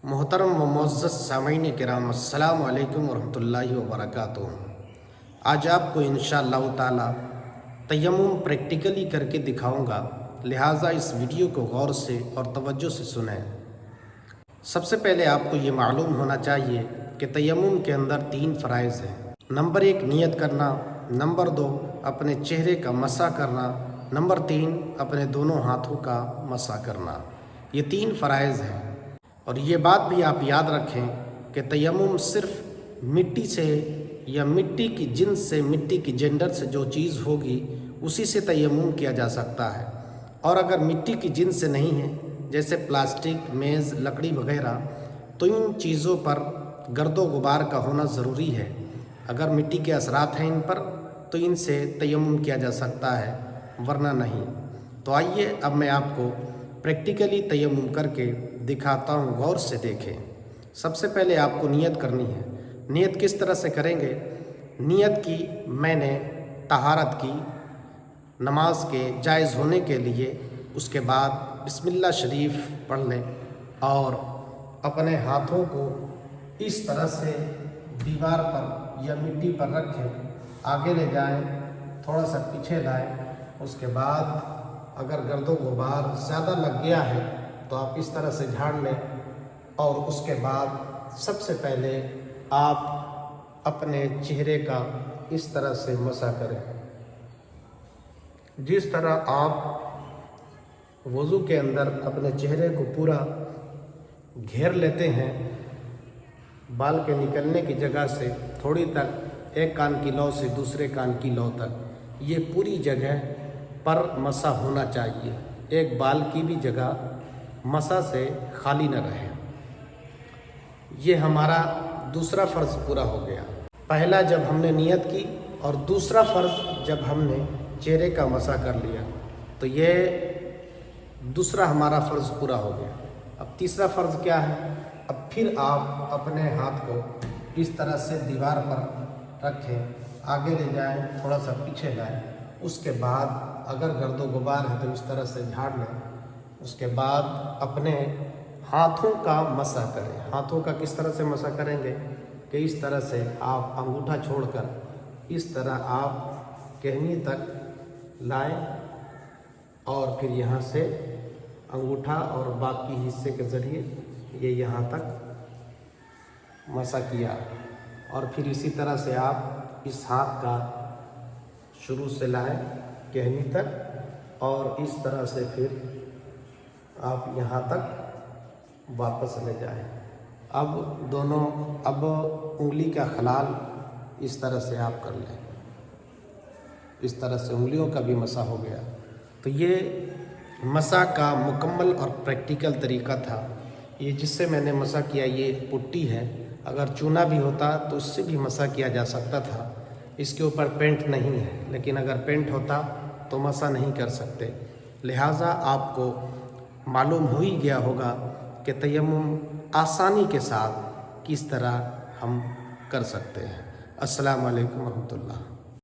محترم و معزز سامعین کرام، السلام علیکم ورحمۃ اللہ وبرکاتہ۔ آج آپ کو انشاءاللہ تعالی تیمم پریکٹیکلی کر کے دکھاؤں گا، لہٰذا اس ویڈیو کو غور سے اور توجہ سے سنیں۔ سب سے پہلے آپ کو یہ معلوم ہونا چاہیے کہ تیمم کے اندر 3 فرائض ہیں۔ نمبر 1 نیت کرنا، نمبر 2 اپنے چہرے کا مسح کرنا، نمبر 3 اپنے دونوں ہاتھوں کا مسح کرنا۔ یہ 3 فرائض ہیں، اور یہ بات بھی آپ یاد رکھیں کہ تیمم صرف مٹی سے یا مٹی کی جنس سے، مٹی کی جنڈر سے جو چیز ہوگی اسی سے تیمم کیا جا سکتا ہے، اور اگر مٹی کی جنس سے نہیں ہے جیسے پلاسٹک، میز، لکڑی وغیرہ، تو ان چیزوں پر گرد و غبار کا ہونا ضروری ہے۔ اگر مٹی کے اثرات ہیں ان پر تو ان سے تیمم کیا جا سکتا ہے، ورنہ نہیں۔ تو آئیے اب میں آپ کو پریکٹیکلی تیمم کر کے دکھاتا ہوں، غور سے دیکھیں۔ سب سے پہلے آپ کو نیت کرنی ہے۔ نیت کس طرح سے کریں گے؟ نیت کی میں نے طہارت کی، نماز کے جائز ہونے کے لیے، اس کے بعد بسم اللہ شریف پڑھ لیں اور اپنے ہاتھوں کو اس طرح سے دیوار پر یا مٹی پر رکھیں، آگے لے جائیں، تھوڑا سا پیچھے لائیں۔ اس کے بعد اگر گرد و غبار زیادہ لگ گیا ہے تو آپ اس طرح سے جھاڑ لیں، اور اس کے بعد سب سے پہلے آپ اپنے چہرے کا اس طرح سے مسح کریں، جس طرح آپ وضو کے اندر اپنے چہرے کو پورا گھیر لیتے ہیں، بال کے نکلنے کی جگہ سے تھوڑی تک، ایک کان کی لو سے دوسرے کان کی لو تک، یہ پوری جگہ پر مسح ہونا چاہیے، ایک بال کی بھی جگہ مسح سے خالی نہ رہے۔ یہ ہمارا دوسرا فرض پورا ہو گیا۔ پہلا جب ہم نے نیت کی، اور دوسرا فرض جب ہم نے چہرے کا مسح کر لیا، تو یہ دوسرا ہمارا فرض پورا ہو گیا۔ اب تیسرا فرض کیا ہے؟ اب پھر آپ اپنے ہاتھ کو اس طرح سے دیوار پر رکھیں، آگے لے جائیں، تھوڑا سا پیچھے لائیں۔ اس کے بعد اگر گرد و غبار ہے تو اس طرح سے جھاڑ لیں۔ اس کے بعد اپنے ہاتھوں کا مسح کریں۔ ہاتھوں کا کس طرح سے مسح کریں گے کہ اس طرح سے آپ انگوٹھا چھوڑ کر اس طرح آپ کہنی تک لائیں، اور پھر یہاں سے انگوٹھا اور باقی حصے کے ذریعے یہ یہاں تک مسح کیا، اور پھر اسی طرح سے آپ اس ہاتھ کا شروع سے لائیں کہنی تک، اور اس طرح سے پھر آپ یہاں تک واپس لے جائیں۔ اب انگلی کا خلال اس طرح سے آپ کر لیں، اس طرح سے انگلیوں کا بھی مسح ہو گیا۔ تو یہ مسح کا مکمل اور پریکٹیکل طریقہ تھا۔ یہ جس سے میں نے مسح کیا، یہ پٹی ہے، اگر چونا بھی ہوتا تو اس سے بھی مسح کیا جا سکتا تھا۔ اس کے اوپر پینٹ نہیں ہے، لیکن اگر پینٹ ہوتا تو مسح نہیں کر سکتے، لہٰذا آپ کو معلوم ہو ہی گیا ہوگا کہ تیمم آسانی کے ساتھ کس طرح ہم کر سکتے ہیں۔ السلام علیکم ورحمۃ اللہ۔